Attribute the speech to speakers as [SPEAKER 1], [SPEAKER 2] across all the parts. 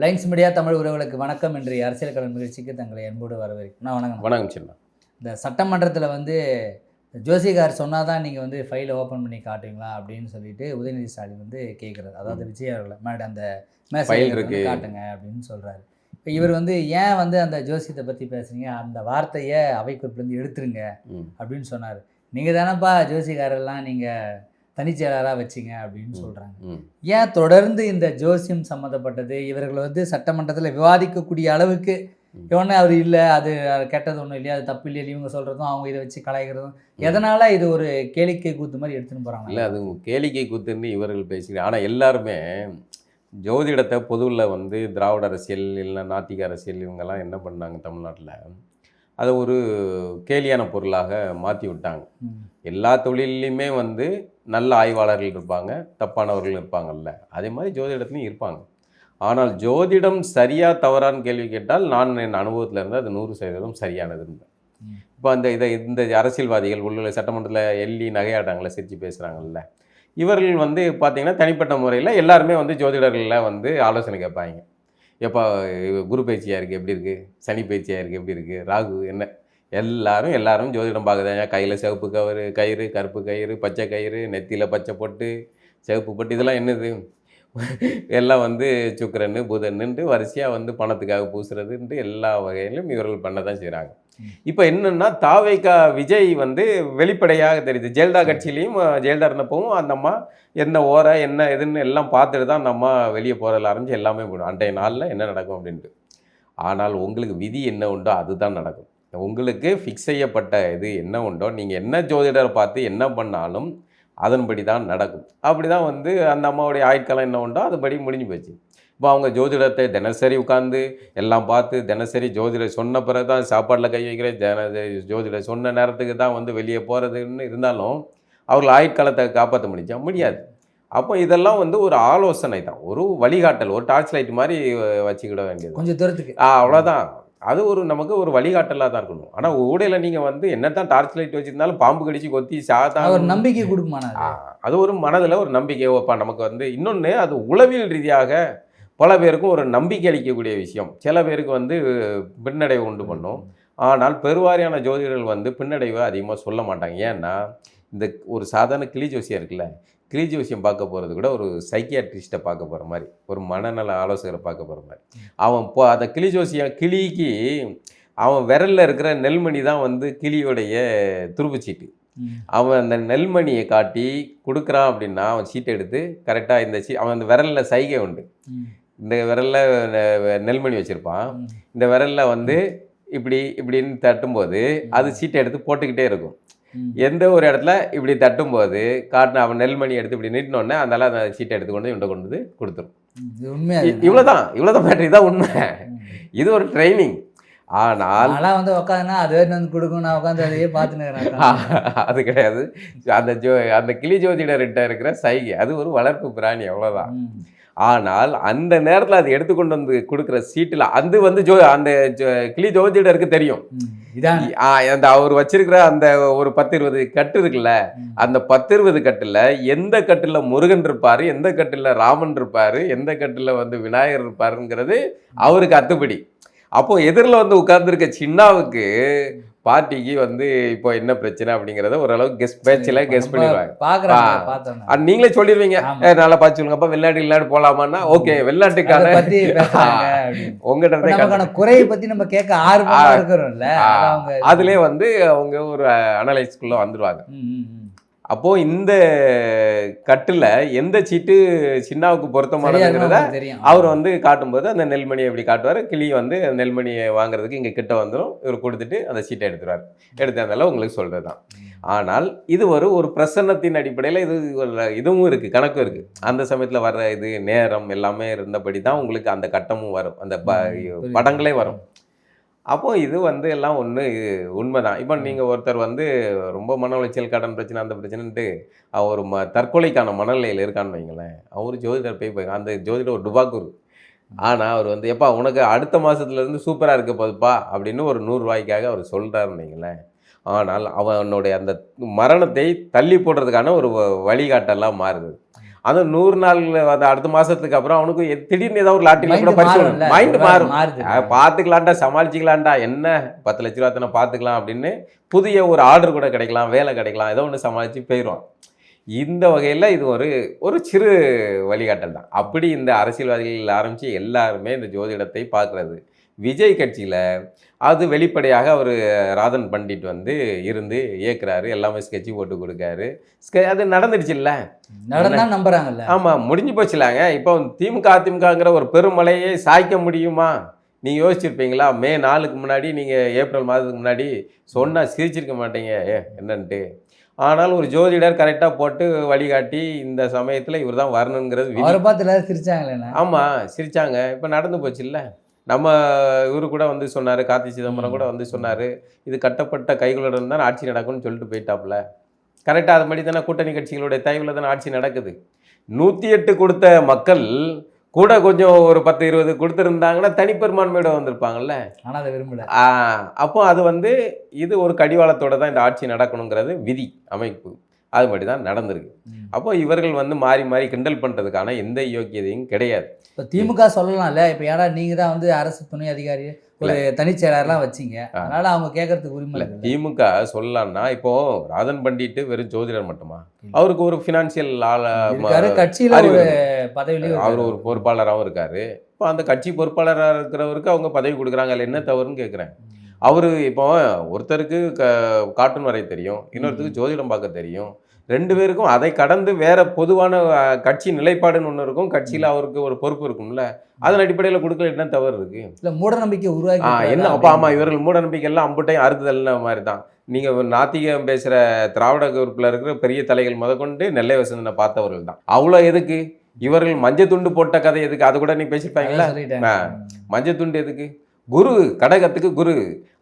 [SPEAKER 1] Lines media Tamil உறவுகளுக்கு வணக்கம். இன்றைய அரசியல் களம் நிகழ்ச்சிக்கு தங்களை அன்போடு வரவேற்கிறேன். வணக்கம்.
[SPEAKER 2] வணக்கம் சின்ன.
[SPEAKER 1] இந்த சட்டமன்றத்தில் ஜோசிகார் சொன்னால் தான் நீங்கள் ஃபைலை ஓப்பன் பண்ணி காட்டுவீங்களா அப்படின்னு சொல்லிட்டு உதயநிதி ஸ்டாலின் கேட்குறது. அதாவது விஜய் அவர்களை மேடம் அந்த மேசையில் காட்டுங்க அப்படின்னு சொல்கிறாரு. இப்போ இவர் ஏன் அந்த ஜோசியத்தை பற்றி பேசுகிறீங்க, அந்த வார்த்தையை அவைக்குறிப்பிலேருந்து எடுத்துருங்க அப்படின்னு சொன்னார். நீங்கள் தானேப்பா ஜோசிகாரெல்லாம் நீங்கள் தனிச்செயலாளராக வச்சிங்க அப்படின்னு சொல்கிறாங்க. ஏன் தொடர்ந்து இந்த ஜோசியம் சம்மந்தப்பட்டது இவர்கள் சட்டமன்றத்தில் விவாதிக்கக்கூடிய அளவுக்கு இவனே அவர் இல்லை, அது கெட்டது ஒன்றும் இல்லையா, அது தப்பு இல்லையா, இவங்க சொல்கிறதும் அவங்க இதை வச்சு கலாய்க்கிறதும் எதனால் இது ஒரு கேளிக்கை கூத்து மாதிரி எடுத்துன்னு போகிறாங்க?
[SPEAKER 2] இல்லை, அது கேளிக்கை கூத்துன்னு இவர்கள் பேசுகிறாங்க. ஆனால் எல்லாருமே ஜோதிடத்தை பொதுவில் திராவிட அரசியல் இல்லை நாத்திக அரசியல் இவங்கெல்லாம் என்ன பண்ணாங்க, தமிழ்நாட்டில் அதை ஒரு கேலியான பொருளாக மாற்றி விட்டாங்க. எல்லா தொழிலையுமே நல்ல ஆய்வாளர்கள் இருப்பாங்க, தப்பானவர்கள் இருப்பாங்கல்ல, அதே மாதிரி ஜோதிடத்துலையும் இருப்பாங்க. ஆனால் ஜோதிடம் சரியா தவறான்னு கேள்வி கேட்டால் நான் என் அனுபவத்தில் இருந்து அது 100% சரியானதுன்னு. இப்போ இந்த அரசியல்வாதிகள் உள்ள சட்டமன்றத்தில் எள்ளி நகையாட்டாங்களை சிரித்து பேசுகிறாங்கல்ல, இவர்கள் பார்த்திங்கன்னா தனிப்பட்ட முறையில் எல்லாருமே ஜோதிடர்களில் ஆலோசனை கேட்பாங்க. எப்போ குரு பயிற்சியாக இருக்குது எப்படி இருக்குது, சனி பயிற்சியாக இருக்குது எப்படி இருக்குது, ராகு என்ன, எல்லாரும் ஜோதிடம் பார்க்குதாங்க. கையில் சிவப்பு கயிறு, கருப்பு கயிறு, பச்சை கயிறு, நெத்தியில் பச்சை பொட்டு, சிவப்பு பொட்டு, இதெல்லாம் என்னது, எல்லாம் சுக்கிரன்னு புதன்னுட்டு வரிசையாக பணத்துக்காக பூசுறதுன்ட்டு எல்லா வகையிலும் இவர்கள் பண்ண தான் செய்கிறாங்க. இப்போ என்னென்னா தாவேகா விஜய் வெளிப்படையாக தெரியுது. ஜெயலலிதா கட்சியிலையும் ஜெயலலிதா இருந்தப்பவும் அந்த அம்மா என்ன ஓரை என்ன எதுன்னு எல்லாம் பார்த்துட்டு தான் அந்த அம்மா வெளியே போகிறதில் ஆரம்பிச்சு எல்லாமே போடும் அன்றைய நாளில் என்ன நடக்கும் அப்படின்ட்டு. ஆனால் உங்களுக்கு விதி என்ன உண்டோ அதுதான் நடக்கும். உங்களுக்கு ஃபிக்ஸ் செய்யப்பட்ட இது என்ன உண்டோ, நீங்கள் என்ன ஜோதிடரை பார்த்து என்ன பண்ணாலும் அதன்படி தான் நடக்கும். அப்படி தான் அந்த அம்மாவுடைய ஆயுட்காலம் என்ன உண்டோ அதுபடி முடிஞ்சு போச்சு. இப்போ அவங்க ஜோதிடத்தை தினசரி உட்காந்து எல்லாம் பார்த்து தினசரி ஜோதிடர் சொன்ன பிறகு தான் சாப்பாட்டில் கை வைக்கிற, ஜோதிடர் சொன்ன நேரத்துக்கு தான் வெளியே போகிறதுன்னு இருந்தாலும் அவர்கள் ஆயுட்காலத்தை காப்பாற்ற முடியாது. அப்போ இதெல்லாம் ஒரு ஆலோசனை தான், ஒரு வழிகாட்டல், ஒரு டார்ச் லைட் மாதிரி வச்சுக்கிட வேண்டியது
[SPEAKER 1] கொஞ்சம் தூரத்துக்கு.
[SPEAKER 2] அவ்வளோதான். அது நமக்கு ஒரு வழிகாட்டலாக தான் இருக்கணும். ஆனால் ஊடையில் நீங்கள் என்ன தான் டார்ச் லைட் வச்சுருந்தாலும் பாம்பு கடிச்சு கொத்தி சாதான்
[SPEAKER 1] ஒரு நம்பிக்கை கொடுக்குமானா,
[SPEAKER 2] அது ஒரு மனதில் ஒரு நம்பிக்கை வைப்பா நமக்கு. இன்னொன்று அது உளவியல் ரீதியாக பல பேருக்கும் ஒரு நம்பிக்கை அளிக்கக்கூடிய விஷயம். சில பேருக்கு பின்னடைவு உண்டு பண்ணும். ஆனால் பெருவாரியான ஜோதிடர்கள் பின்னடைவை அதிகமாக சொல்ல மாட்டாங்க. ஏன்னா இந்த ஒரு சாதாரண கிளி ஜோசியம் இருக்குல்ல, கிளி ஜோசியம் பார்க்க போகிறது கூட ஒரு சைக்கியாட்ரிஸ்ட்டை பார்க்க போகிற மாதிரி, ஒரு மனநல ஆலோசகரை பார்க்க போகிற மாதிரி. அவன் அந்த கிளி ஜோசியம் கிளிக்கு அவன் விரலில் இருக்கிற நெல்மணி தான் கிளியோடைய துருப்புச்சீட்டு. அவன் அந்த நெல்மணியை காட்டி கொடுக்குறான் அப்படின்னா அவன் சீட்டை எடுத்து கரெக்டாக அவன் அந்த விரலில் சைகை உண்டு. இந்த விரலில் நெல்மணி வச்சுருப்பான், இந்த விரலில் இப்படின்னு தட்டும்போது அது சீட்டை எடுத்து போட்டுக்கிட்டே இருக்கும். எந்த ஒரு இடத்துல இப்படி தட்டும்போது காட்டின அவன் நெல்மணி எடுத்து இப்படி நீட்டினோடனே அதனால அந்த சீட்டை எடுத்துக்கொண்டு இவன்கிட்ட கொண்டு கொடுத்துரும். இவ்வளோதான் பேட்டரி தான் உண்மை. இது ஒரு ட்ரைனிங். ஆனால்
[SPEAKER 1] உட்காந்துனா அது கொடுக்கும், நான் உட்காந்து அதையே பார்த்துன்னு
[SPEAKER 2] அது கிடையாது. அந்த கிளி ஜோதிடர்கிட்ட இருக்கிற சைகை அது ஒரு வளர்ப்பு பிராணி, அவ்வளோதான். ஆனால் அந்த நேரத்தில் அது எடுத்துக்கொண்டு கொடுக்குற சீட்டில் அந்த கிளி ஜோதிடருக்கு தெரியும். அந்த அவர் வச்சிருக்கிற அந்த ஒரு 10-20 கட்டு இருக்குல்ல, அந்த 10-20 கட்டில் எந்த கட்டில் முருகன் இருப்பார், எந்த கட்டில் ராமன் இருப்பார், எந்த கட்டில் விநாயகர் இருப்பாருங்கிறது அவருக்கு அத்துப்படி. அப்போ எதிரில் உட்கார்ந்துருக்க சின்னாவுக்கு பார்ட்டிக்கு இப்போ என்ன பிரச்சனை அப்படிங்கிறத ஓரளவுக்கு பேச்சில் கெஸ் பண்ணிடுவாங்க. நீங்களே சொல்லிடுவீங்க, நல்லா பார்த்து சொல்லுங்க, அப்போ வெளிநாட்டு போகலாமான்னா ஓகே, வெளிநாட்டுக்கான
[SPEAKER 1] உங்கள்கிட்ட குறையை பற்றி நம்ம கேட்க ஆர்வமாக இருக்கிறோம்ல,
[SPEAKER 2] அதுலேயே அவங்க ஒரு அனலைஸ்குள்ளே வந்துடுவாங்க. அப்போது இந்த கட்டில் எந்த சீட்டு சின்னாவுக்கு பொருத்தமானதுங்கிறத அவர் காட்டும்போது அந்த நெல்மணியை எப்படி காட்டுவார், கிளி நெல்மணியை வாங்குறதுக்கு இங்கே கிட்ட வந்துடும், இவர் கொடுத்துட்டு அந்த சீட்டை எடுத்துருவார். எடுத்ததால உங்களுக்கு சொல்கிறது தான். ஆனால் இது ஒரு பிரசன்னத்தின் அடிப்படையில் இதுவும் இருக்குது, கணக்கும் இருக்குது. அந்த சமயத்தில் வர்ற இது நேரம் எல்லாமே இருந்தபடி தான் உங்களுக்கு அந்த கட்டமும் வரும், அந்த படங்களே வரும். அப்போது இது எல்லாம் உண்மைதான். இப்போ நீங்கள் ஒருத்தர் ரொம்ப மன உளைச்சல், கடன் பிரச்சனை, அந்த பிரச்சனைன்ட்டு அவர் தற்கொலைக்கான மனநிலையில் இருக்கான்னு வைங்களேன், அவர் ஜோதிடர் போய் அந்த ஜோதிடர் ஒரு டுபாக்கூர். ஆனால் அவர் எப்பா உனக்கு அடுத்த மாதத்துலேருந்து சூப்பராக இருக்க போதுப்பா அப்படின்னு ஒரு 100 ரூபாய்க்காக அவர் சொல்கிறாருன்னு வைங்களேன். ஆனால் அவனுடைய அந்த மரணத்தை தள்ளி போடுறதுக்கான ஒரு வழிகாட்டெல்லாம் மாறுது. அந்த 100 நாள் அந்த அடுத்த மாதத்துக்கு அப்புறம் அவனுக்கு திடீர்னு ஏதாவது ஒரு லாட்டரியில் கூட பரிசு மைண்டு மாறும். பார்த்துக்கலான்டா, சமாளிச்சிக்கலான்டா, என்ன 10 லட்ச ரூபா தானே பார்த்துக்கலாம் அப்படின்னு புதிய ஒரு ஆர்டர் கூட கிடைக்கலாம், வேலை கிடைக்கலாம், ஏதோ ஒன்று சமாளித்து போயிடுவான். இந்த வகையில் இது ஒரு சிறு வழிகாட்டல் தான். அப்படி இந்த அரசியல்வாதிகள் ஆரம்பித்து எல்லாருமே இந்த ஜோதிடத்தை பார்க்குறது. விஜய் கட்சியில் அது வெளிப்படையாக அவர் ராதன் பண்டிட் வந்து இருந்து இயக்குறாரு, எல்லாமே ஸ்கெட்சு போட்டு கொடுக்காரு. அது நடந்துடுச்சு இல்லை,
[SPEAKER 1] நடந்தா நம்புறாங்கல்ல.
[SPEAKER 2] ஆமாம், முடிஞ்சு போச்சுலாங்க. இப்போ திமுக அதிமுகங்கிற ஒரு பெருமலையை சாய்க்க முடியுமா? நீங்கள் யோசிச்சிருப்பீங்களா? மே 4க்கு முன்னாடி, நீங்கள் ஏப்ரல் மாதத்துக்கு முன்னாடி சொன்னால் சிரிச்சிருக்க மாட்டீங்க என்னன்ட்டு. ஆனால் ஒரு ஜோதிடர் கரெக்டாக போட்டு வழிகாட்டி இந்த சமயத்தில் இவர் தான் வரணுங்கிறது
[SPEAKER 1] அவரை பார்த்து எல்லாரும் சிரிச்சாங்களே.
[SPEAKER 2] ஆமாம், சிரிச்சாங்க. இப்போ நடந்து போச்சு இல்லை. நம்ம இவரு கூட வந்து சொன்னார், கார்த்தி சிதம்பரம் கூட வந்து சொன்னார், இது கட்டப்பட்ட கைகளுடன் தான் ஆட்சி நடக்கும்னு சொல்லிட்டு போயிட்டாப்புல. கரெக்டாக அது மாதிரி தானே கூட்டணி கட்சிகளுடைய தயவில் தானே ஆட்சி நடக்குது. 108 கொடுத்த மக்கள் கூட கொஞ்சம் ஒரு 10-20 கொடுத்துருந்தாங்கன்னா தனிப்பெரும்பான்மையோட வந்திருப்பாங்கல்ல.
[SPEAKER 1] ஆனால் அதை விரும்பல.
[SPEAKER 2] அப்போ அது வந்து இது ஒரு கடிவாளத்தோடு தான் இந்த ஆட்சி நடக்கணுங்கிறது விதி அமைப்பு. அது மாதிரி தான் நடந்திருக்கு. அப்போ இவர்கள் வந்து மாறி மாறி கிண்டல் பண்ணுறதுக்கான எந்த யோக்கியதையும் கிடையாது.
[SPEAKER 1] இப்போ திமுக சொல்லலாம்ல, இப்போ ஏன்னா நீங்கள் தான் வந்து அரசு துணை அதிகாரி ஒரு தனிச்செயலாளர்லாம் வச்சிங்க, அதனால் அவங்க கேட்கறதுக்கு உரிமை இல்லை.
[SPEAKER 2] திமுக சொல்லலாம்னா இப்போ ராதன் பண்டிட்டு வெறும் ஜோதிடர் மட்டுமா? அவருக்கு ஒரு ஃபினான்சியல்
[SPEAKER 1] கட்சியில் ஒரு பதவியிலையும்
[SPEAKER 2] அவர் ஒரு பொறுப்பாளராகவும் இருக்காரு. இப்போ அந்த கட்சி பொறுப்பாளராக இருக்கிறவருக்கு அவங்க பதவி கொடுக்குறாங்க, அதில் என்ன தவறுன்னு கேட்குறேன். அவர் இப்போ ஒருத்தருக்கு கார்ட்டூன் வரைய தெரியும், இன்னொருத்தருக்கு ஜோதிடம் பார்க்க தெரியும். 2 பேருக்கும் அதை கடந்து வேற பொதுவான கட்சி நிலைப்பாடுன்னு ஒன்று இருக்கும், கட்சியில் அவருக்கு ஒரு பொறுப்பு இருக்கும்ல. அதன் அடிப்படையில் கொடுக்கல என்ன தவறு இருக்கு?
[SPEAKER 1] இல்லை, மூட நம்பிக்கை உருவாக்கி
[SPEAKER 2] என்ன அப்போ? ஆமாம், இவர்கள் மூட நம்பிக்கை எல்லாம் அம்புட்டையும் அறுத்துதல்ன மாதிரி தான். நீங்கள் நாத்திகம் பேசுகிற திராவிட குரூப்பில் இருக்கிற பெரிய தலைகள் முதற்கொண்டு நெல்லை வசந்தனை பார்த்தவர்கள் தான். அவ்வளோ எதுக்கு இவர்கள் மஞ்சள் துண்டு போட்ட கதை எதுக்கு? அது கூட நீ பேசியிருப்பாங்களா? மஞ்சள் துண்டு எதுக்கு? குரு கடகத்துக்கு குரு,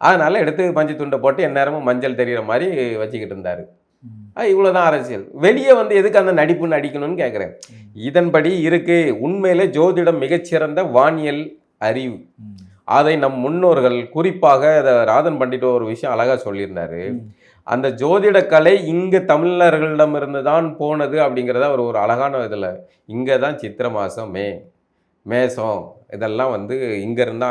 [SPEAKER 2] அதனால எடுத்து மஞ்சள் துண்டை போட்டு எந்நேரமும் மஞ்சள் தெரிகிற மாதிரி வச்சுக்கிட்டு இருந்தார். இவ்வளோதான் அரசியல். வெளியே வந்து எதுக்கு அந்த நடிப்பு நடிக்கணும்னு கேட்குறேன். இதன்படி இருக்கு. உண்மையிலே ஜோதிடம் மிகச்சிறந்த வானியல் அறிவு. அதை நம் முன்னோர்கள், குறிப்பாக ராதன் பண்டிட் ஒரு விஷயம் அழகாக சொல்லியிருந்தாரு. அந்த ஜோதிட கலை இங்கே தமிழர்களிடமிருந்து தான் போனது அப்படிங்கிறத ஒரு அழகான இதில், இங்கே தான் சித்திரை மாதம் மேசம் இதெல்லாம் வந்து இங்கேருந்தா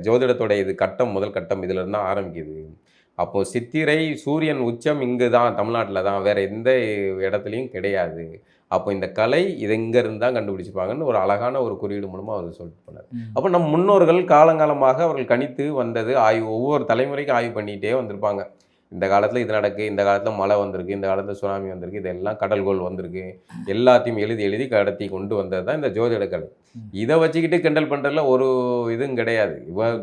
[SPEAKER 2] ஜோதிடத்தோடைய இது கட்டம், முதல் கட்டம் இதில் இருந்தால் ஆரம்பிக்குது. அப்போது சித்திரை சூரியன் உச்சம் இங்கு தான், தமிழ்நாட்டில் தான், வேறு எந்த இடத்துலையும் கிடையாது. அப்போ இந்த கலை இது இங்கேருந்து தான் கண்டுபிடிச்சிப்பாங்கன்னு ஒரு அழகான ஒரு குறியீடு மூலமாக அவர் சொல்லிட்டு போனார். அப்போ நம் முன்னோர்கள் காலங்காலமாக அவர்கள் கணித்து வந்தது ஆய்வு, ஒவ்வொரு தலைமுறைக்கும் ஆய்வு பண்ணிகிட்டே வந்திருப்பாங்க. இந்த காலத்தில் இது நடக்கு, இந்த காலத்தில் மழை வந்திருக்கு, இந்த காலத்தில் சுனாமி வந்திருக்கு, இதெல்லாம் கடல்கோள் வந்திருக்கு, எல்லாத்தையும் எழுதி கடத்தி கொண்டு வந்தது தான் இந்த ஜோதிட கலை. இதை வச்சுக்கிட்டு கிண்டல் பண்ணுறதுல ஒரு இதுவும் கிடையாது.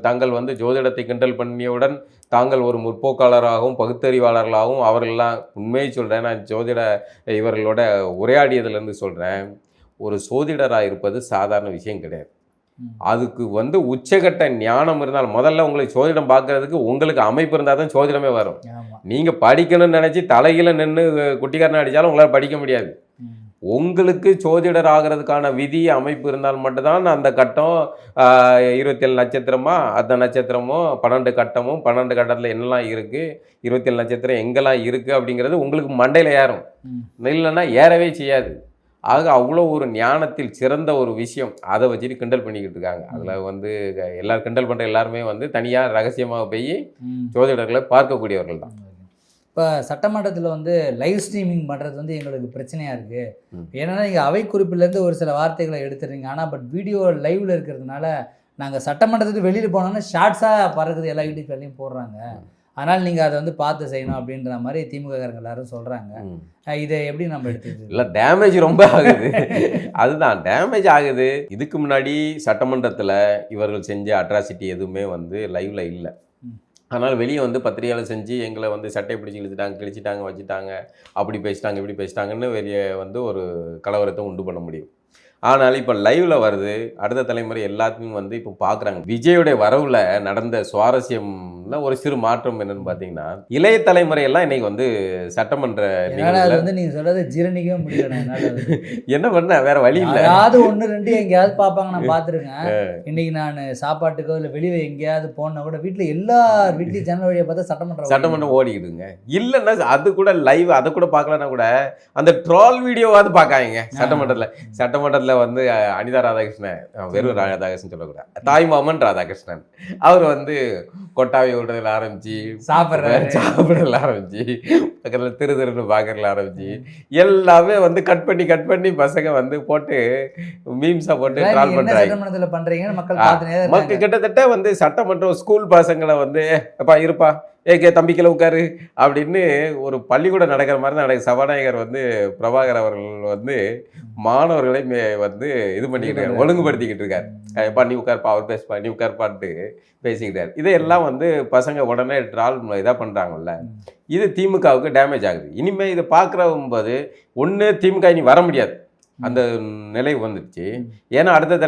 [SPEAKER 2] தாங்கள் வந்து ஜோதிடத்தை கிண்டல் பண்ணியவுடன் தாங்கள் ஒரு முற்போக்காளராகவும் பகுத்தறிவாளர்களாகவும் அவர்கள்லாம் உண்மையை சொல்கிறேன். நான் ஜோதிட இவர்களோட உரையாடியதுலேருந்து சொல்கிறேன், ஒரு சோதிடராக இருப்பது சாதாரண விஷயம் கிடையாது. அதுக்கு வந்து உச்சகட்ட ஞானம் இருந்தால், முதல்ல உங்களுக்கு சோதிடம் பார்க்கறதுக்கு உங்களுக்கு அமைப்பு இருந்தால் தான் சோதிடமே வரும். நீங்கள் படிக்கணும்னு நினச்சி தலையில் நின்று குட்டிக்காரனை அடித்தாலும் உங்களால் படிக்க முடியாது. உங்களுக்கு சோதிடர் ஆகிறதுக்கான விதி அமைப்பு இருந்தால் மட்டும்தான் அந்த கட்டம் 27 நட்சத்திரமா, அந்த நட்சத்திரமோ 12 கட்டமும், 12 கட்டத்தில் என்னெல்லாம் இருக்குது, 27 நட்சத்திரம் எங்கெல்லாம் இருக்குது அப்படிங்கிறது உங்களுக்கு மண்டையில் ஏறும். இல்லைன்னா ஏறவே செய்யாது. ஆக அவ்வளோ ஒரு ஞானத்தில் சிறந்த ஒரு விஷயம். அதை வச்சுட்டு கிண்டல் பண்ணிக்கிட்டு இருக்காங்க. அதில் வந்து எல்லாரும் கிண்டல் பண்ணுற எல்லாருமே வந்து தனியாக ரகசியமாக போய் ஜோதிடர்களை பார்க்கக்கூடியவர்கள் தான்.
[SPEAKER 1] இப்போ சட்டமன்றத்தில் வந்து லைவ் ஸ்ட்ரீமிங் பண்ணுறது வந்து எங்களுக்கு பிரச்சனையாக இருக்குது. ஏன்னா நீங்கள் அவை குறிப்பிலேருந்து ஒரு சில வார்த்தைகளை எடுத்துடுறீங்க, ஆனால் வீடியோ லைவில் இருக்கிறதுனால நாங்கள் சட்டமன்றத்துக்கு வெளியில் போனோன்னா ஷார்ட்ஸாக பறக்குது, எல்லா யூடியூப் வேலையும் போடுறாங்க, அதனால் நீங்கள் அதை வந்து பார்த்து செய்யணும் அப்படின்ற மாதிரி திமுககாரங்க எல்லாரும் சொல்கிறாங்க. இதை எப்படி நம்ம எடுத்துக்கிறது?
[SPEAKER 2] இல்லை, டேமேஜ் ரொம்ப ஆகுது. அதுதான் டேமேஜ் ஆகுது. இதுக்கு முன்னாடி சட்டமன்றத்தில் இவர்கள் செஞ்ச அட்ராசிட்டி எதுவுமே வந்து லைவில் இல்லை. அதனால் வெளியே வந்து பத்திரிகையாளர் செஞ்சு எங்களை வந்து சட்டையை பிடிச்சி கிழிச்சிட்டாங்க வச்சுட்டாங்க, அப்படி பேசிட்டாங்க இப்படி பேசிட்டாங்கன்னு வெளியே வந்து ஒரு கலவரத்தை உண்டு பண்ண முடியும். ஆனால் இப்போ லைவ்ல வருது, அடுத்த தலைமுறை எல்லாத்தையும் வந்து இப்போ பார்க்குறாங்க. விஜயோடைய வரவுல நடந்த சுவாரஸ்யம்ல ஒரு சிறு மாற்றம் என்னன்னு பார்த்தீங்கன்னா, இளைய தலைமுறை எல்லாம் இன்னைக்கு வந்து சட்டமன்ற
[SPEAKER 1] அது
[SPEAKER 2] நிகழ்வுல
[SPEAKER 1] வந்து நீங்க சொல்றது ஜீரணிக்கவே முடியல என்னால அது.
[SPEAKER 2] என்ன பண்ண வேற வழி இல்லை.
[SPEAKER 1] யாராவது 1 2 எங்கேயாவது பார்ப்பாங்க, நான் பார்த்துருக்கேன். இன்னைக்கு நான் சாப்பாட்டுக்கோ இல்லை வெளியே எங்கேயாவது போனா கூட வீட்டில் எல்லார் வீட்லையும் ஜன்னல் வழியை பார்த்தா
[SPEAKER 2] சட்டமன்றம் ஓடிக்கிடுங்க. இல்லைன்னா அது கூட லைவ் அதை கூட பார்க்கலன்னா கூட அந்த ட்ரால் வீடியோவாவது பார்க்காங்க சட்டமன்றத்தில் வந்து அனிதா ராதாகிருஷ்ணன், வெறும் ராதாகிருஷ்ணன் சொல்லக்கூடாது, தாய்மாமன் ராதாகிருஷ்ணன், அவர் வந்து கொட்டாவி விடுறதுல ஆரம்பிச்சு சாப்பிட்றதுல ஆரம்பிச்சு பக்கத்தில் திருன்னு பார்க்கறதுல ஆரம்பிச்சு எல்லாமே வந்து கட் பண்ணி பசங்க வந்து போட்டு மீம்ஸா போட்டு ட்ரால்
[SPEAKER 1] பண்றாங்க.
[SPEAKER 2] மக்கள் கிட்டத்தட்ட வந்து சட்டமன்றம் ஸ்கூல் பசங்களை வந்து அப்பா இருப்பா தம்பிக்கில உட்காரு அப்படின்னு ஒரு பள்ளிக்கூடம் நடக்கிற மாதிரி தான் நடக்குது. சபாநாயகர் வந்து பிரபாகர் அவர்கள் வந்து மாணவர்களை வந்து இது பண்ணிக்கிட்டு இருக்காரு, ஒழுங்குபடுத்திக்கிட்டு இருக்காரு. எப்பா நீ உட்காருப்பா, அவர் பேசுப்பா, நீ உட்காருப்பான்ட்டு பேசிக்கிட்டாரு. இதையெல்லாம் வந்து பசங்க உடனே ட்ரால் இதாக பண்ணுறாங்கல்ல, இது திமுகவுக்கு டேமேஜ் ஆகுது. இனிமேல் இதை பார்க்குறம்போது ஒன்று திமுக இனி வர முடியாது, அந்த நிலை வந்துடுச்சு. ஏன்னா அடுத்த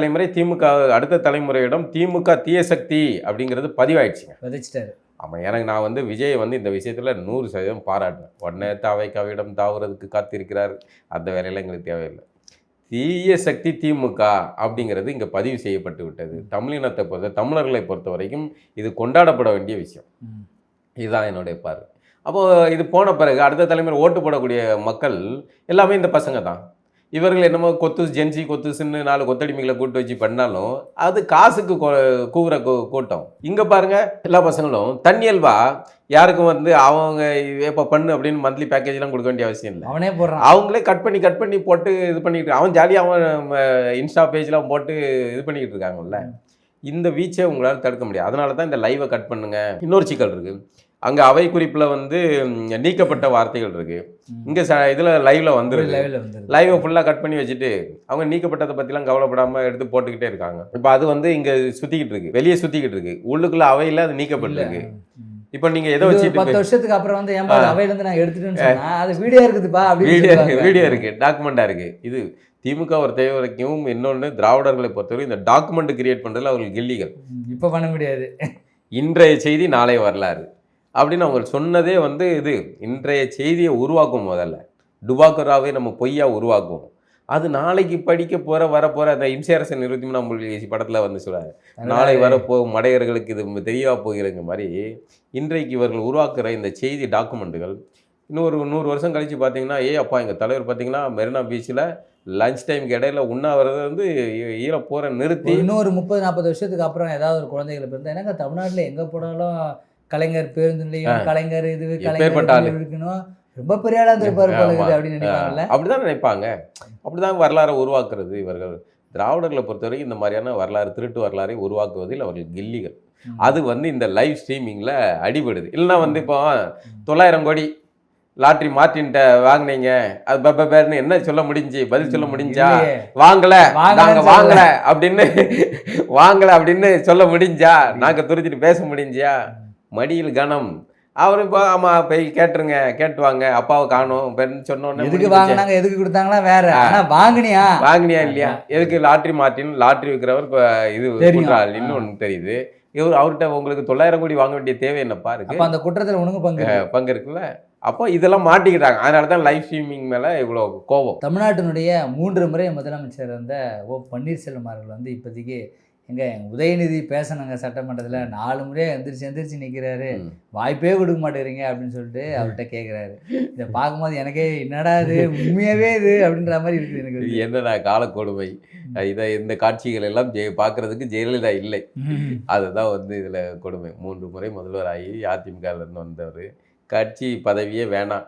[SPEAKER 2] தலைமுறையிடம் திமுக தீய சக்தி அப்படிங்கிறது பதிவாயிடுச்சுங்க, விதைச்சிட்டாரு. ஆமாம், எனக்கு நான் வந்து விஜய் வந்து இந்த விஷயத்தில் 100% பாராட்டுவேன். உடனே தாவைக்காவிடம் தாவுறதுக்கு காத்திருக்கிறார், அந்த வேலையெல்லாம் எங்களுக்கு தேவையில்லை. தீய சக்தி திமுக அப்படிங்கிறது இங்கே பதிவு செய்யப்பட்டு விட்டது. தமிழர்களை பொறுத்த வரைக்கும் இது கொண்டாடப்பட வேண்டிய விஷயம். இதுதான் என்னுடைய பார்வை. அப்போது இது போன பிறகு அடுத்த தலைமுறை ஓட்டு போடக்கூடிய மக்கள் எல்லாமே இந்த பசங்க தான். இவர்கள் என்னமோ ஜென்சி கொத்துசுன்னு 4 கொத்தடிமைகளை கூட்டு வச்சு பண்ணாலும் அது காசுக்கு கூவுற கூட்டம். இங்கே பாருங்க, எல்லா பசங்களும் தன்னியல்வா யாருக்கும் வந்து அவங்க இப்போ பண்ணு அப்படின்னு மந்த்லி பேக்கேஜ்லாம் கொடுக்க வேண்டிய அவசியம் இல்லை. அவனே போடுறான், அவங்களே கட் பண்ணி போட்டு இது பண்ணிக்கிட்டு அவன் ஜாலியாக அவன் இன்ஸ்டா பேஜ்லாம் போட்டு இது பண்ணிக்கிட்டு இருக்காங்கல்ல. இந்த வீச்சை உங்களால் தடுக்க முடியாது. அதனால தான் இந்த லைவை கட் பண்ணுங்க. இன்னொரு சிக்கல் இருக்குது, அங்கே அவை குறிப்பில் வந்து நீக்கப்பட்ட வார்த்தைகள் இருக்குது. இங்கே இதில் லைவில் வந்துருக்கு, லைவை ஃபுல்லாக கட் பண்ணி வச்சுட்டு அவங்க நீக்கப்பட்டதை பற்றிலாம் கவலைப்படாமல் எடுத்து போட்டுக்கிட்டே இருக்காங்க. இப்போ அது வந்து இங்கே சுற்றிக்கிட்டு இருக்கு, வெளியே சுற்றிக்கிட்டு இருக்கு, உள்ளுக்குள்ளே அவையில் அது நீக்கப்பட்டிருக்கு. இப்போ நீங்கள் எதை வச்சு
[SPEAKER 1] 10 வருஷத்துக்கு அப்புறம் வந்து அவையிலேருந்து நான் எடுத்துட்டேன்னு அது வீடியோ இருக்குதுப்பா,
[SPEAKER 2] வீடியோ இருக்குது, டாக்குமெண்ட்டாக இருக்குது. இது திமுக ஒரு தேவை வரைக்கும். இன்னொன்று திராவிடர்களை பொறுத்தவரை இந்த டாக்குமெண்ட் கிரியேட் பண்ணுறதுல அவர்கள் கில்லிகள். இப்போ பண்ண முடியாது. இன்றைய செய்தி நாளை வரலாறு அப்படின்னு அவங்க சொன்னதே வந்து இது இன்றைய செய்தியை உருவாக்கும். முதல்ல டுபாக்குராவே நம்ம பொய்யா உருவாக்குவோம். அது நாளைக்கு படிக்க வரப்போகிற அந்த இம்சேரசன் 23ஆம் புலிகேசி படத்தில் வந்து சொல்கிறாரு, நாளை வரப்போகும் மடையர்களுக்கு இது தெரியவா போகிறங்க மாதிரி இன்றைக்கு இவர்கள் உருவாக்குற இந்த செய்தி டாக்குமெண்ட்டுகள் இன்னொரு 100 வருஷம் கழித்து பார்த்தீங்கன்னா, அப்பா எங்கள் தலைவர் பார்த்தீங்கன்னா மெரினா பீச்சில் லஞ்ச் டைமுக்கு இடையில உண்ணாவிரத வந்து ஈரப்போரை நிறுத்தி
[SPEAKER 1] இன்னொரு 30-40 வருஷத்துக்கு அப்புறம் ஏதாவது ஒரு குழந்தைகளை பிறந்தா என்னங்க தமிழ்நாட்டில் எங்கே போனாலும் கலைஞர் பேருந்து நிலையம், கலைஞர் இது கலைஞர் இருக்கணும், ரொம்ப பெரிய ஆளா இருப்பாரு அப்படின்னு நினைப்பாங்கல்ல.
[SPEAKER 2] அப்படிதான் நினைப்பாங்க. அப்படிதான் வரலாறை உருவாக்குறது இவர்கள். திராவிடர்களை பொறுத்தவரைக்கும் இந்த மாதிரியான வரலாறு, திருட்டு வரலாறை உருவாக்குவதில் அவர்கள் கில்லிகள். அது வந்து இந்த லைவ் ஸ்ட்ரீமிங்கில் அடிபடுது. இல்லைன்னா வந்து இப்போ 900 கோடி லாட்ரி மார்ட்டின்ட்ட வாங்கினீங்க, அது பேர்னு என்ன சொல்ல முடிஞ்சு, பதில் சொல்ல முடிஞ்சா? நாங்கள் வாங்கலை அப்படின்னு சொல்ல முடிஞ்சா? நாங்கள் துரிச்சிட்டு பேச முடிஞ்சா? மடியில் கனம். அவரு இப்போ ஆமாம் போய் கேட்டுவாங்க, அப்பாவை காணும் சொன்னோன்னே
[SPEAKER 1] எதுக்கு வாங்கினாங்க, எதுக்கு கொடுத்தாங்களா வேற, வாங்கினியா
[SPEAKER 2] இல்லையா? எதுக்கு லாட்ரி மார்ட்டின் லாட்ரி விற்கிறவர் இது இன்னொன்று தெரியுது. அவர்கிட்ட உங்களுக்கு 900 கோடி வாங்க வேண்டிய தேவை என்னப்பா இருக்கு?
[SPEAKER 1] அந்த குற்றத்தில் உனக்கு
[SPEAKER 2] பங்கு இருக்குல்ல. அப்போ இதெல்லாம் மாட்டிக்கிட்டாங்க. அதனால தான் லைவ் ஸ்ட்ரீமிங் மேலே இவ்வளோ கோபம்.
[SPEAKER 1] தமிழ்நாட்டினுடைய 3 முறை முதலமைச்சர் இருந்த பன்னீர்செல்வம் அவர்கள் வந்து இப்போதைக்கு எங்கள் உதயநிதி பேசணுங்க சட்டமன்றத்தில் 4 முறையே எந்திரிச்சு நிற்கிறாரு, வாய்ப்பே கொடுக்க மாட்டேங்கிறீங்க அப்படின்னு சொல்லிட்டு அவர்கிட்ட கேட்குறாரு. இதை பார்க்கும்போது எனக்கே என்னடா இது உண்மையாகவே இது அப்படின்ற மாதிரி இருக்குது எனக்கு.
[SPEAKER 2] என்னடா காலக்கொடுமை. இந்த காட்சிகள் எல்லாம் பார்க்கறதுக்கு ஜெயலலிதா இல்லை, அதுதான் வந்து இதில் கொடுமை. 3 முறை முதல்வராகி அதிமுகலேருந்து வந்தவர், கட்சி பதவியே வேணாம்,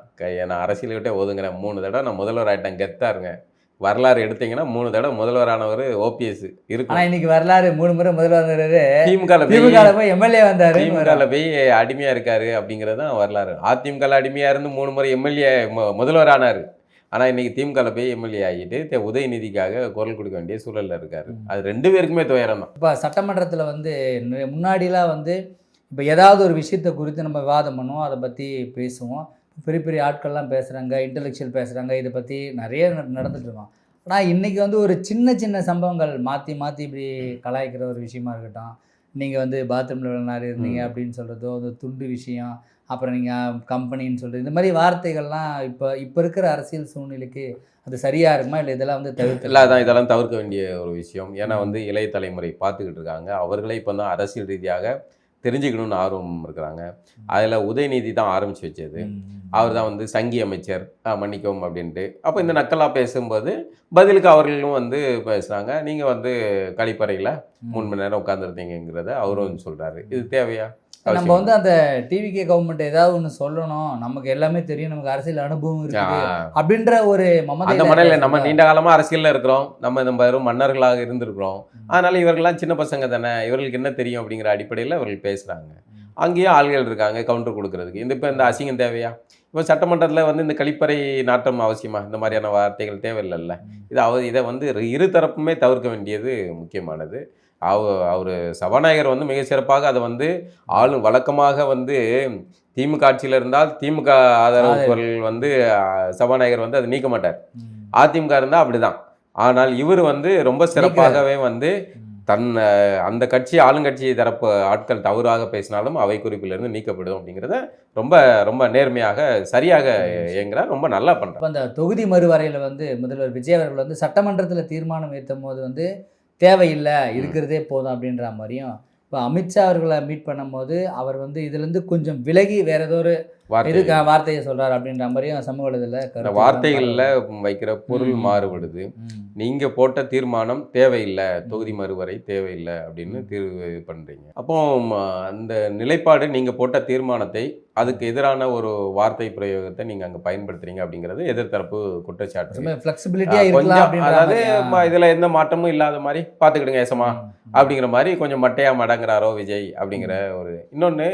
[SPEAKER 2] நான் அரசியலை விட்டே ஒதுங்குறேன், 3 தடவை நான் முதல்வர் ஆகிட்டேன், கெத்தாருங்க. வரலாறு எடுத்தீங்கன்னா 3 தடவை முதல்வரானவர் ஓபிஎஸ் இருக்கு.
[SPEAKER 1] ஆனால் இன்னைக்கு வரலாறு 3 முறை முதல்வர் வந்தாரு,
[SPEAKER 2] திமுக
[SPEAKER 1] போய் எம்எல்ஏ வந்தாரு,
[SPEAKER 2] திமுக போய் அடிமையா இருக்காரு அப்படிங்கிறது தான் வரலாறு. அதிமுக அடிமையா இருந்து 3 முறை எம்எல்ஏ முதல்வர் ஆனாரு. ஆனால் இன்னைக்கு திமுக போய் எம்எல்ஏ ஆகிட்டு உதயநிதிக்காக குரல் கொடுக்க வேண்டிய சூழலில் இருக்காரு. அது 2 பேருக்குமே துயரம் தான்.
[SPEAKER 1] இப்போ சட்டமன்றத்தில் வந்து முன்னாடிலாம் வந்து இப்போ ஏதாவது ஒரு விஷயத்தை குறித்து நம்ம விவாதம் பண்ணுவோம், அதை பற்றி பேசுவோம், பெரிய பெரிய ஆட்கள்லாம் பேசுகிறாங்க, இன்டெலெக்சுவல் பேசுகிறாங்க, இதை பற்றி நிறைய நடந்துட்டு இருக்கோம். ஆனால் இன்றைக்கி வந்து ஒரு சின்ன சின்ன சம்பவங்கள் மாற்றி மாற்றி இப்படி கலாய்க்கிற ஒரு விஷயமா இருக்கட்டும், நீங்கள் வந்து பாத்ரூமில் இவ்வளோ நேரம் இருந்தீங்க அப்படின்னு சொல்கிறதோ, அந்த துண்டு விஷயம், அப்புறம் நீங்கள் கம்பெனின்னு சொல்கிறது, இந்த மாதிரி வார்த்தைகள்லாம் இப்போ இருக்கிற அரசியல் சூழ்நிலைக்கு அது சரியாக இருக்குமா, இல்லை இதெல்லாம் வந்து தவிர்த்து
[SPEAKER 2] இல்லை அதான் இதெல்லாம் தவிர்க்க வேண்டிய ஒரு விஷயம். ஏன்னா வந்து இளைய தலைமுறை பார்த்துக்கிட்டு இருக்காங்க. அவர்களே இப்போ தான் அரசியல் ரீதியாக தெரிஞ்சுக்கணும்னு ஆர்வம் இருக்கிறாங்க. அதில் உதயநிதி தான் ஆரம்பித்து வச்சது. அவர் தான் வந்து சங்கி அமைச்சர் மன்னிக்கவும் அப்படின்ட்டு. அப்போ இந்த நக்கலாக பேசும்போது பதிலுக்கு அவர்களும் வந்து பேசுகிறாங்க. நீங்கள் வந்து கழிப்பறையில் 3 மணி நேரம் உட்காந்துருந்தீங்கிறத அவரும் சொல்கிறாரு. இது தேவையா?
[SPEAKER 1] நம்ம வந்து அந்த டிவிகே கவர்மெண்ட் ஏதாவது ஒன்று சொல்லணும், நமக்கு எல்லாமே தெரியும், நமக்கு அரசியல் அனுபவம் இருக்குது அப்படின்ற ஒரு
[SPEAKER 2] அந்த மனநிலை. நம்ம நீண்ட காலமாக அரசியலில் இருக்கிறோம், நம்ம வெறும் மன்னர்களாக இருந்திருக்கிறோம். அதனால் இவர்கள்லாம் சின்ன பசங்க தானே, இவர்களுக்கு என்ன தெரியும் அப்படிங்கிற அடிப்படையில் இவர்கள் பேசுகிறாங்க. அங்கேயும் ஆள்கள் இருக்காங்க கவுண்டர் கொடுக்கறதுக்கு. இப்போ இந்த அசிங்கம் தேவையா? இப்போ சட்டமன்றத்தில் வந்து இந்த கழிப்பறை நாட்டம் அவசியமா? இந்த மாதிரியான வார்த்தைகள் தேவையில்லைல்ல. இதை வந்து இரு தரப்புமே தவிர்க்க வேண்டியது முக்கியமானது. அவர் சபாநாயகர் வந்து மிக சிறப்பாக அதை வந்து வழக்கமாக வந்து திமுக ஆட்சியில் இருந்தால் திமுக ஆதரவுகள் வந்து சபாநாயகர் வந்து அதை நீக்க மாட்டார். அதிமுக இருந்தால் அப்படிதான். ஆனால் இவர் வந்து ரொம்ப சிறப்பாகவே வந்து அந்த கட்சி ஆளுங்கட்சி தரப்பு ஆட்கள் தவறாக பேசினாலும் அவை குறிப்பிலிருந்து நீக்கப்படும் அப்படிங்கிறத ரொம்ப ரொம்ப நேர்மையாக சரியாக இயங்குறார். ரொம்ப நல்லா பண்ணுறார்.
[SPEAKER 1] அந்த தொகுதி மறுவரையில் வந்து முதல்வர் விஜய் அவர்கள் வந்து சட்டமன்றத்தில் தீர்மானம் ஏற்றும் போது வந்து தேவையில்லை, இருக்கிறதே போதும் அப்படின்ற மாதிரியும், இப்போ அமித்ஷா அவர்களை மீட் பண்ணும்போது அவர் வந்து இதுலேருந்து கொஞ்சம் விலகி வேற ஏதோ ஒரு வார்த்தையை சொல்றாரு அப்படின்ற மாதிரியும் சமூக வலைதளத்தில்
[SPEAKER 2] வார்த்தைகளில் வைக்கிற பொருள் மாறுபடுது. நீங்க போட்ட தீர்மானம் தேவையில்லை, தொகுதி மறுவரை தேவையில்லை அப்படின்னு தீர்வு பண்ணுறீங்க. அப்போ அந்த நிலைப்பாடு நீங்க போட்ட தீர்மானத்தை அதுக்கு எதிரான ஒரு வார்த்தை பிரயோகத்தை நீங்க அங்க பயன்படுத்துறீங்க அப்படிங்கிறது எதிர்த்தரப்பு குற்றச்சாட்டு. அதாவது இதுல எந்த மாற்றமும் இல்லாத மாதிரி பாத்துக்கிடுங்க ஏசமா அப்படிங்கிற மாதிரி கொஞ்சம் மட்டையா மடங்குறாரோ விஜய் அப்படிங்கிற ஒரு. இன்னொன்னு,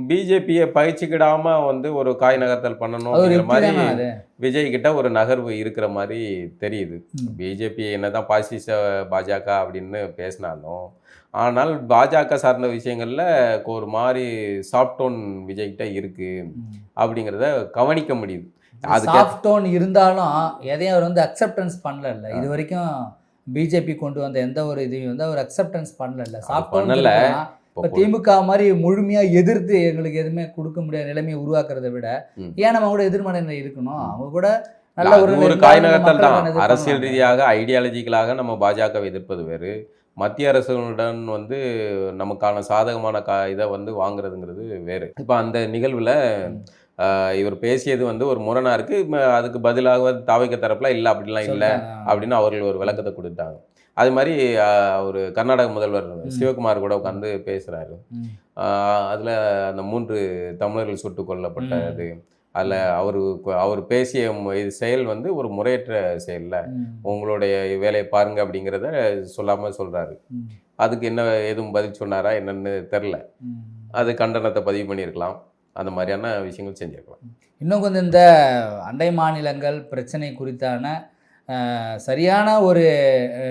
[SPEAKER 2] பிஜேபியை பயிற்சிக்கிடாம வந்து ஒரு காய் நகர்த்தல் பண்ணணும் அப்படிங்கிற மாதிரி விஜய் கிட்ட ஒரு நகர்வு இருக்கிற மாதிரி தெரியுது. பிஜேபி என்னதான் பாசிச பாஜக அப்படின்னு பேசினாலும், ஆனால் பாஜக சார்ந்த விஷயங்கள்ல ஒரு மாதிரி சாஃப்ட் டோன் விஜய்கிட்ட இருக்கு அப்படிங்கிறத கவனிக்க முடியுது.
[SPEAKER 1] அது சாஃப்ட் டோன் இருந்தாலும் எதையும் அவர் வந்து அக்செப்டன்ஸ் பண்ணல. இது வரைக்கும் பிஜேபி கொண்டு வந்த எந்த ஒரு இதையும் வந்து அவர் அக்செப்டன்ஸ் பண்ணல. சாஃப்ட் டோன் இல்ல. இப்போ திமுக மாதிரி முழுமையா எதிர்த்து எங்களுக்கு எதுவுமே கொடுக்க முடியாத நிலைமையை உருவாக்குறதை விட ஏன் நம்ம கூட எதிர்மனையில இருக்கணும், அவங்க கூட நல்ல
[SPEAKER 2] ஒரு காய் நகர்த்தல் தான். அரசியல் ரீதியாக ஐடியாலஜிக்கலாக நம்ம பாஜகவை எதிர்ப்பது வேறு, மத்திய அரசுடன் வந்து நமக்கான சாதகமான இதை வந்து வாங்குறதுங்கிறது வேறு. இப்போ அந்த நிகழ்வில் இவர் பேசியது வந்து ஒரு முரணாக இருக்குது. அதுக்கு பதிலாக தாவைக்க தரப்பில் இல்லை அப்படிலாம் இல்லை அப்படின்னு அவர்கள் ஒரு விளக்கத்தை கொடுத்தாங்க. அது மாதிரி ஒரு கர்நாடக முதல்வர் சிவகுமார் கூட உட்காந்து பேசுகிறாரு. அதில் அந்த 3 தமிழர்கள் சுட்டு கொல்லப்பட்டது, அதில் அவர் பேசிய செயல் வந்து ஒரு முறையற்ற செயலில் உங்களுடைய வேலையை பாருங்க அப்படிங்கிறத சொல்லாமல் சொல்கிறாரு. அதுக்கு என்ன எதுவும் பதில் சொன்னாரா என்னன்னு தெரில. அது கண்டனத்தை பதிவு பண்ணியிருக்கலாம், அந்த மாதிரியான விஷயங்கள் செஞ்சுருக்கலாம்.
[SPEAKER 1] இன்னும் கொஞ்சம் இந்த அண்டை மாநிலங்கள் பிரச்சனை குறித்தான சரியான ஒரு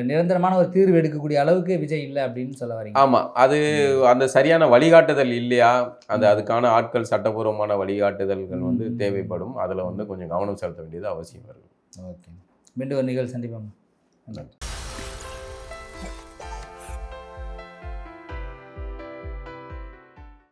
[SPEAKER 1] நிரந்தரமான ஒரு தீர்வு எடுக்கக்கூடிய அளவுக்கு விஜய் இல்லை அப்படின்னு சொல்ல வரீங்க.
[SPEAKER 2] ஆமாம், அது அந்த சரியான வழிகாட்டுதல் இல்லையா, அதுக்கான ஆட்கள் சட்டபூர்வமான வழிகாட்டுதல்கள் வந்து தேவைப்படும். அதில் வந்து கொஞ்சம் கவனம் செலுத்த வேண்டியது அவசியம் இருக்குது.
[SPEAKER 1] ஓகே, மீண்டும் ஒரு நிகழ்ச்சி சந்திப்போம்.